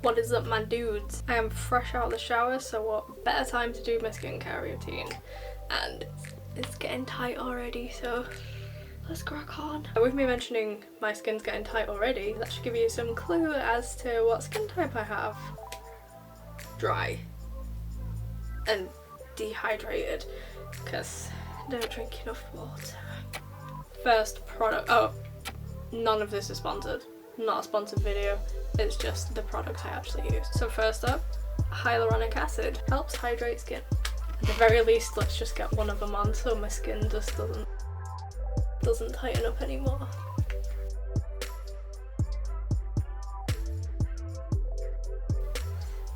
What is up, my dudes? I am fresh out of the shower, so what better time to do my skincare routine? And it's getting tight already, so let's crack on. With me mentioning my skin's getting tight already, that should give you some clue as to what skin type I have. Dry and dehydrated, because I don't drink enough water. First product, oh, none of this is sponsored. Not a sponsored video, it's just the product I actually use. So first up, hyaluronic acid helps hydrate skin. At the very least, let's just get one of them on so my skin just doesn't tighten up anymore.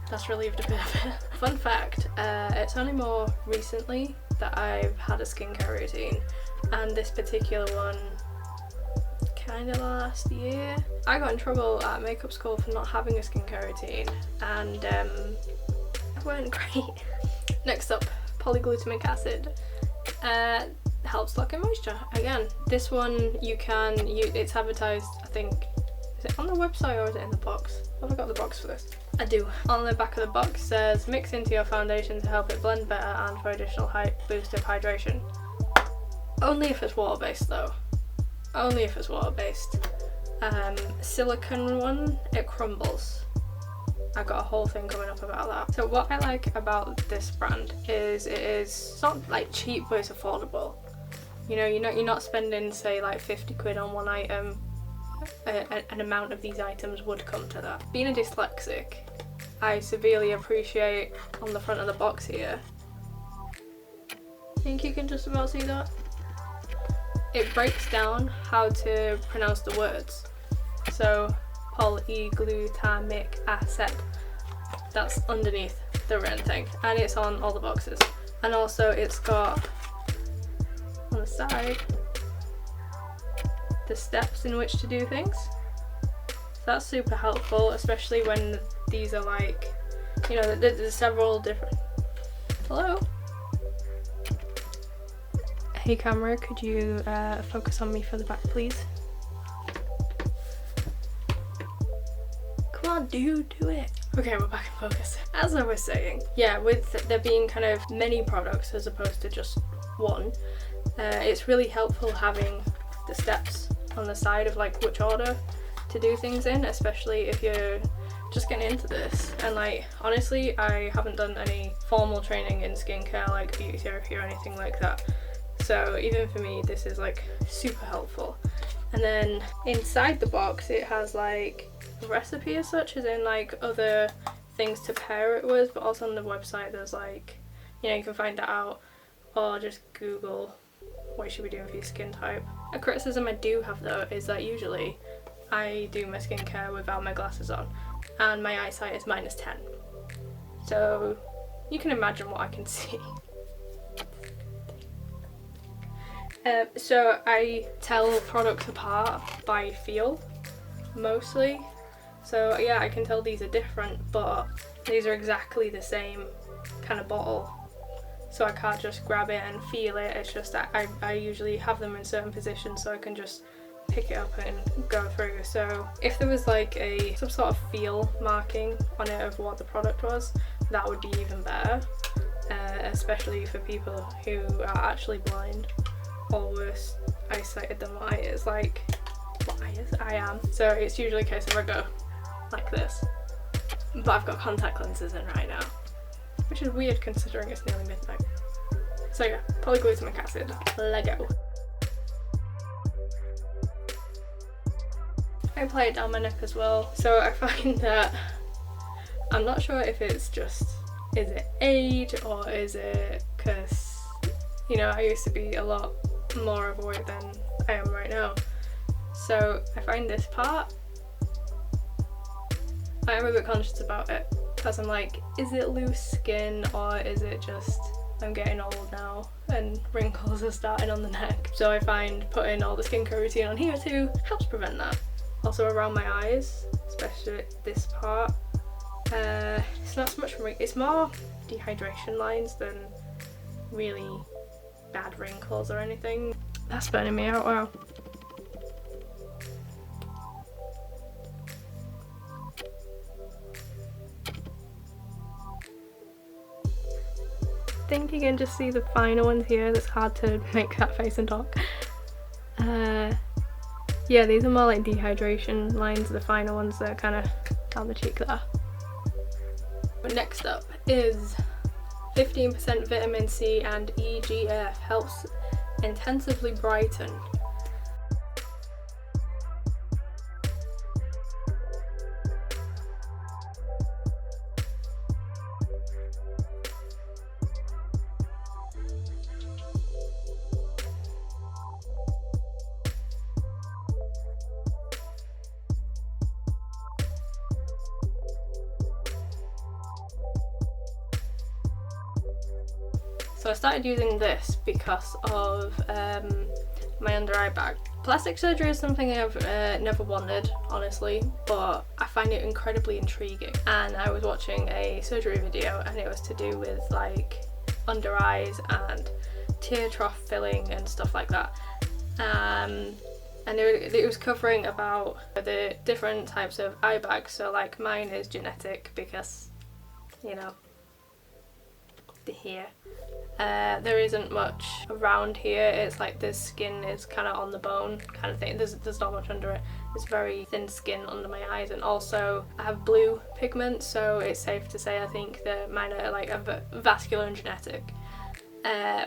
That's relieved a bit of it. Fun fact, it's only more recently that I've had a skincare routine, and this particular one kind of last year. I got in trouble at makeup school for not having a skincare routine, and it weren't great. Next up, polyglutamic acid. Helps lock in moisture. Again, this one it's advertised, I think, is it on the website or is it in the box? Have I got the box for this? I do. On the back of the box says, mix into your foundation to help it blend better and for additional boost of hydration. Only if it's water based though. Only if it's water based. Silicone one, it crumbles. I got a whole thing coming up about that. So what I like about this brand is it's not like cheap, but it's affordable. You know, you're not spending say like 50 quid on one item. An amount of these items would come to that. Being a dyslexic, I severely appreciate on the front of the box here. Think you can just about see that? It breaks down how to pronounce the words. So polyglutamic acid, that's underneath the written thing, and it's on all the boxes. And also it's got on the side the steps in which to do things. So that's super helpful, especially when these are like, you know, there's several different... Hello? Hey camera, could you focus on me for the back, please? Come on, dude, do it. Okay, we're back in focus. As I was saying, yeah, with there being kind of many products as opposed to just one, it's really helpful having the steps on the side of like which order to do things in, especially if you're just getting into this. And like, honestly, I haven't done any formal training in skincare like beauty therapy or anything like that. So even for me, this is like super helpful. And then inside the box, it has like a recipe as such, as in like other things to pair it with, but also on the website there's like, you know, you can find that out, or just Google what you should be doing for your skin type. A criticism I do have though is that usually I do my skincare without my glasses on, and my eyesight is -10. So you can imagine what I can see. So I tell products apart by feel, mostly. So yeah, I can tell these are different, but these are exactly the same kind of bottle. So I can't just grab it and feel it, it's just that I usually have them in certain positions so I can just pick it up and go through. So if there was like some sort of feel marking on it of what the product was, that would be even better, especially for people who are actually blind or worse eyesighted than what I am. So it's usually a case of I go like this, but I've got contact lenses in right now, which is weird considering it's nearly midnight. So yeah, polyglutamic acid, Lego. I apply it down my neck as well. So I find that, I'm not sure if it's just, is it age or is it because, you know, I used to be a lot more overweight than I am right now. So I find this part, I am a bit conscious about it, because I'm like, is it loose skin or is it just I'm getting old now and wrinkles are starting on the neck? So I find putting all the skincare routine on here too helps prevent that. Also around my eyes, especially this part, it's not so much for me, it's more dehydration lines than really bad wrinkles or anything. That's burning me out, wow. think you can just see the finer ones here. It's hard to make that face and talk. Yeah, these are more like dehydration lines, the finer ones that are kind of down the cheek there. But next up is 15% vitamin C and EGF, helps intensively brighten. So I started using this because of my under eye bag. Plastic surgery is something I've never wanted, honestly, but I find it incredibly intriguing. And I was watching a surgery video and it was to do with like under eyes and tear trough filling and stuff like that. And it was covering about the different types of eye bags. So like mine is genetic because, you know, the hair. There isn't much around here. It's like the skin is kind of on the bone kind of thing. There's not much under it. It's very thin skin under my eyes, and also I have blue pigment, so it's safe to say I think that mine are like vascular and genetic.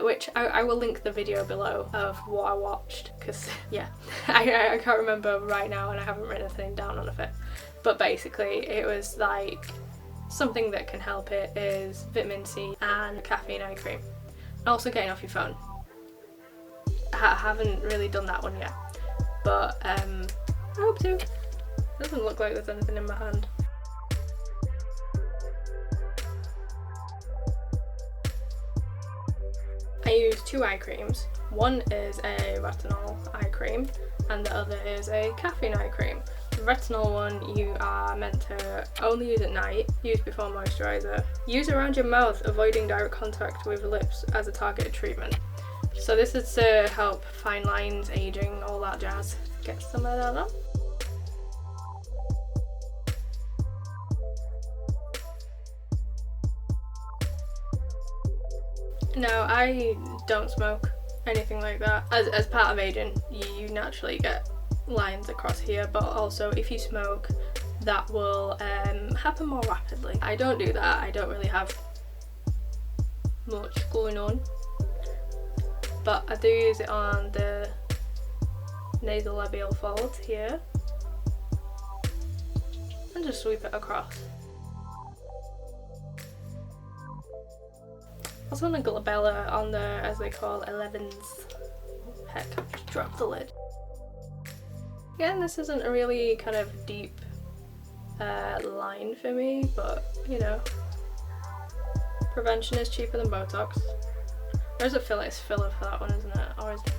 Which I will link the video below of what I watched, because yeah, I can't remember right now and I haven't written anything down on it. But basically it was like something that can help it is vitamin C and caffeine eye cream. And also getting off your phone. I haven't really done that one yet, but I hope to. It doesn't look like there's anything in my hand. I use 2 eye creams. One is a retinol eye cream and the other is a caffeine eye cream. The retinol one you are meant to only use at night, use before moisturiser, use around your mouth, avoiding direct contact with lips as a targeted treatment. So this is to help fine lines, aging, all that jazz. Get some of that on. Now, I don't smoke anything like that. As part of aging, you naturally get lines across here, but also if you smoke, that will happen more rapidly. I don't do that. I don't really have much going on, but I do use it on the nasolabial fold here and just sweep it across. Also on the glabella, on the, as they call, 11s. Heck, just drop the lid. Again, this isn't a really kind of deep line for me, but you know, prevention is cheaper than Botox. Or is it filler? It's filler for that one, isn't it? Or is it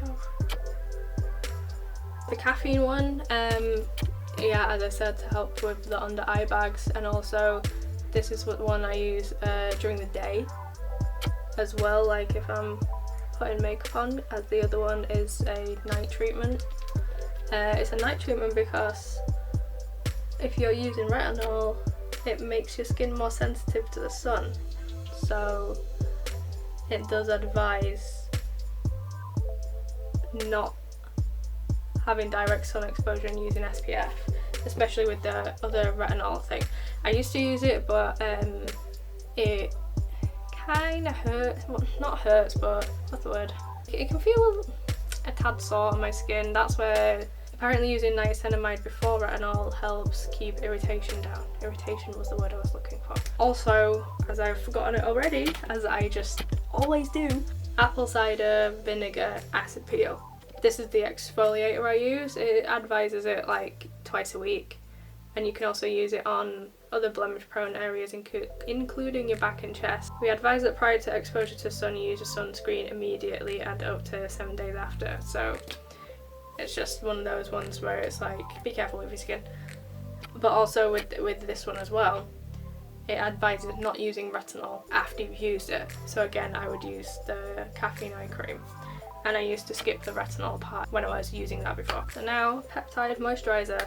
both? The caffeine one, yeah, as I said, to help with the under eye bags, and also this is what one I use during the day as well, like if I'm putting makeup on, as the other one is a night treatment. It's a night treatment because if you're using retinol, it makes your skin more sensitive to the sun. So it does advise not having direct sun exposure and using SPF, especially with the other retinol thing. I used to use it, but it kind of hurts. Well, not hurts, but what's the word? It can feel a tad sore on my skin. That's where apparently using niacinamide before retinol helps keep irritation down. Irritation was the word I was looking for. Also, as I've forgotten it already, as I just always do, apple cider vinegar acid peel. This is the exfoliator I use. It advises it like twice a week, and you can also use it on other blemish prone areas including your back and chest. We advise that prior to exposure to sun you use a sunscreen immediately and up to 7 days after. So it's just one of those ones where it's like, be careful with your skin. But also with this one as well, it advises not using retinol after you've used it. So again, I would use the caffeine eye cream, and I used to skip the retinol part when I was using that before. So now, peptide moisturiser.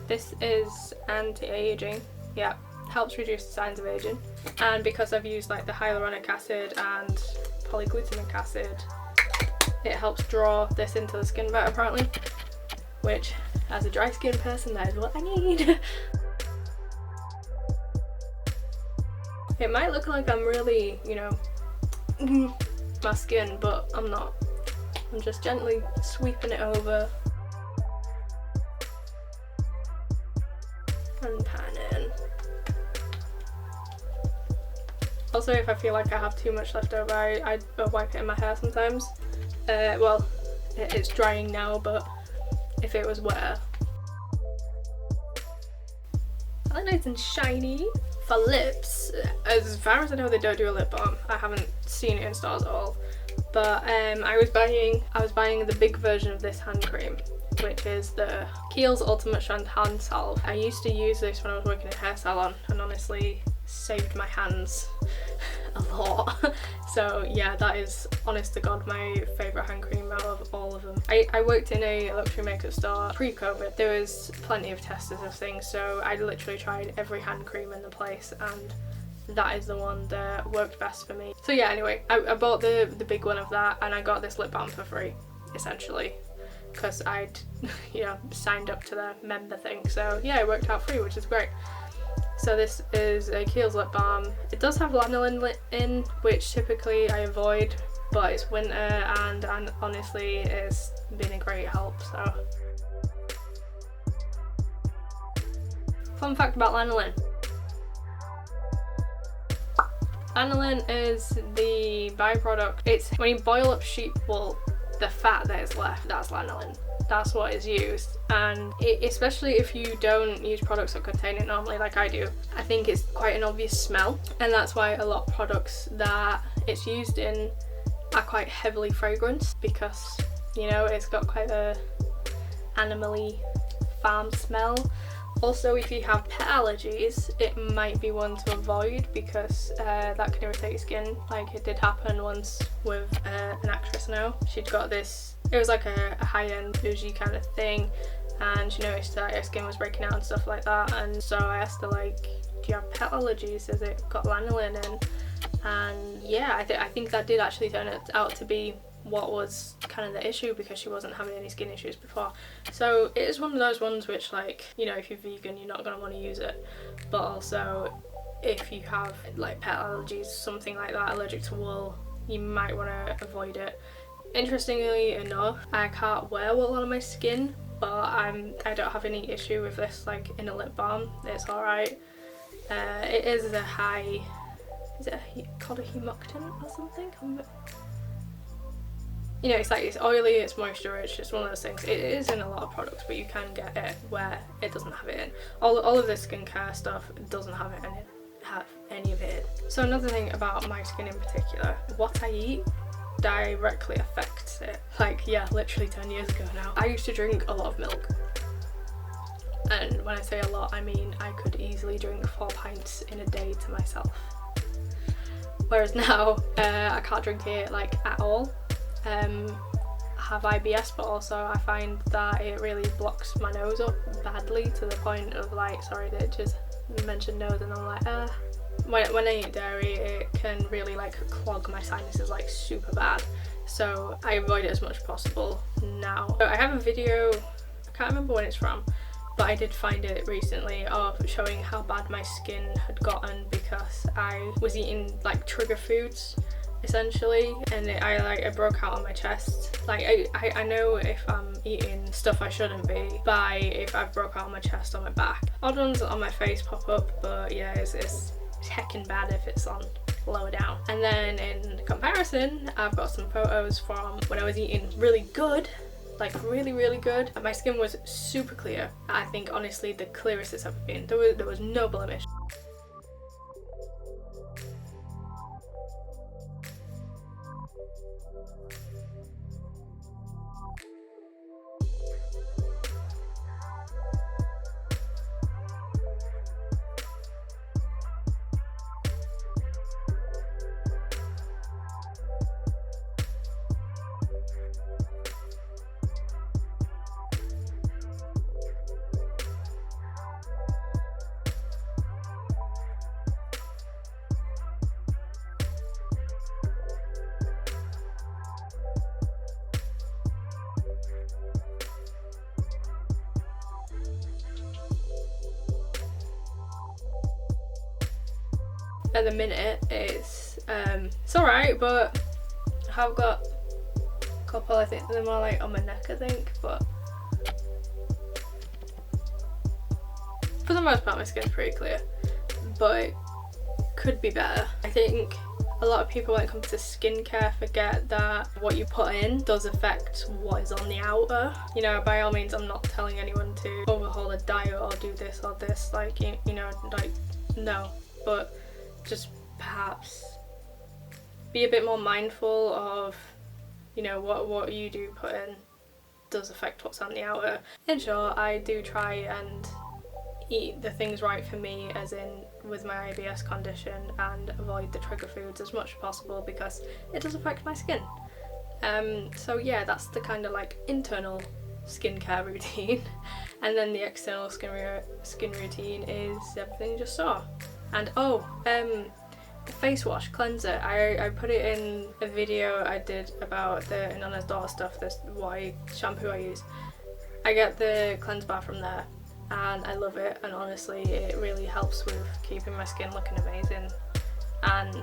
This is anti-aging. Yeah, helps reduce the signs of aging, and because I've used like the hyaluronic acid and polyglutamic acid, it helps draw this into the skin better apparently, which as a dry skin person, that is what I need. It might look like I'm really, you know, my skin, but I'm not. I'm just gently sweeping it over and panning. Also, if I feel like I have too much left over, I wipe it in my hair sometimes. Well, it's drying now, but if it was wetter. I like nice and shiny. For lips, as far as I know, they don't do a lip balm. I haven't seen it in stores at all. But I was buying the big version of this hand cream, which is the Kiehl's Ultimate Strength Hand Salve. I used to use this when I was working in a hair salon, and honestly saved my hands a lot. So yeah, that is honest to god my favourite hand cream out of all of them. I worked in a luxury makeup store pre-COVID. There was plenty of testers of things, so I literally tried every hand cream in the place, and that is the one that worked best for me. So yeah, anyway, I bought the big one of that, and I got this lip balm for free, essentially, because I'd, you know, signed up to the member thing. So yeah, it worked out free, which is great. So this is a Kiehl's lip balm. It does have lanolin in, which typically I avoid, but it's winter and honestly it's been a great help. So, fun fact about lanolin. Lanolin is the byproduct. It's when you boil up sheep wool, the fat that is left, that's lanolin. That's what is used, and especially if you don't use products that contain it normally, like I do, I think it's quite an obvious smell, and that's why a lot of products that it's used in are quite heavily fragranced, because, you know, it's got quite a animal-y farm smell. Also, if you have pet allergies, it might be one to avoid, because that can irritate your skin. Like it did happen once with an actress now. She'd got this, it was like a high-end bougie kind of thing, and she noticed that her skin was breaking out and stuff like that, and so I asked her, like, do you have pet allergies? Has it got lanolin in? And yeah, I think that did actually turn it out to be what was kind of the issue, because she wasn't having any skin issues before. So it is one of those ones which, like, you know, if you're vegan, you're not going to want to use it, but also if you have like pet allergies, something like that, allergic to wool, you might want to avoid it. Interestingly enough, I can't wear wool on my skin, but I don't have any issue with this, like in a lip balm. It's alright. It is a high, is it called a humectant or something? You know, it's like, it's oily, it's moisture, it's just one of those things. It is in a lot of products, but you can get it where it doesn't have it in. All of this skincare stuff doesn't have it in it, have any of it in. So another thing about my skin in particular, what I eat directly affects it. Like, yeah, literally 10 years ago now, I used to drink a lot of milk. And when I say a lot, I mean I could easily drink 4 pints in a day to myself. Whereas now, I can't drink it like at all. I have IBS, but also I find that it really blocks my nose up badly, to the point of, like, sorry to just mention nose, and I'm like, when I eat dairy, it can really like clog my sinuses like super bad, so I avoid it as much as possible now. So I have a video, I can't remember when it's from, but I did find it recently, of showing how bad my skin had gotten because I was eating like trigger foods essentially, and I broke out on my chest. Like I know if I'm eating stuff I shouldn't be by if I've broke out on my chest or my back. Odd ones on my face pop up, but yeah, it's heckin' bad if it's on lower down. And then in comparison, I've got some photos from when I was eating really good, like really good, and my skin was super clear. I think honestly the clearest it's ever been. There was no blemish. at the minute it's alright, but I have got a couple, I think they're more like on my neck I think, but for the most part my skin's pretty clear, but it could be better. I think a lot of people when it comes to skincare forget that what you put in does affect what is on the outer. You know, by all means I'm not telling anyone to overhaul a diet or do this or this, like, you know, like, no, but just perhaps be a bit more mindful of, you know, what you do put in does affect what's on the outer. In short, I do try and eat the things right for me, as in with my IBS condition, and avoid the trigger foods as much as possible because it does affect my skin. So yeah, that's the kind of like internal skincare routine, and then the external skin routine is everything you just saw. And the face wash cleanser, I put it in a video I did about the Nana's Daughter stuff, this what shampoo I use. I get the cleanse bar from there and I love it, and honestly it really helps with keeping my skin looking amazing and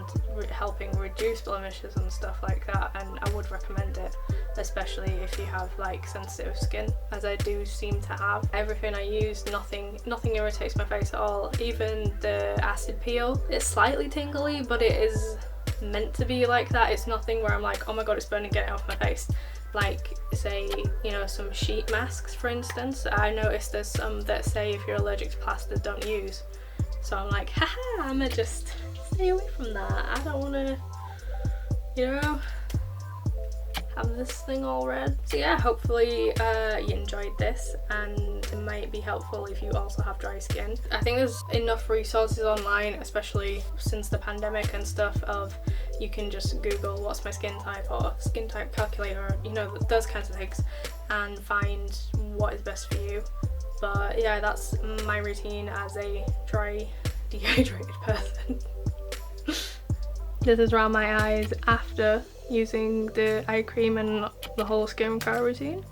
helping reduce blemishes and stuff like that, and I would recommend it, especially if you have like sensitive skin, as I do seem to have. Everything I use, nothing irritates my face at all. Even the acid peel, it's slightly tingly, but it is meant to be like that. It's nothing where I'm like, oh my god, it's burning, get it off my face. Like, say, you know, some sheet masks for instance, I noticed there's some that say if you're allergic to plaster, don't use. So I'm like, haha, I'ma just stay away from that. I don't want to, you know, have this thing all red. So yeah, hopefully you enjoyed this, and it might be helpful if you also have dry skin. I think there's enough resources online, especially since the pandemic and stuff, of you can just Google what's my skin type or skin type calculator, you know, those kinds of things, and find what is best for you. But yeah, that's my routine as a dry, dehydrated person. This is around my eyes after using the eye cream and the whole skincare routine.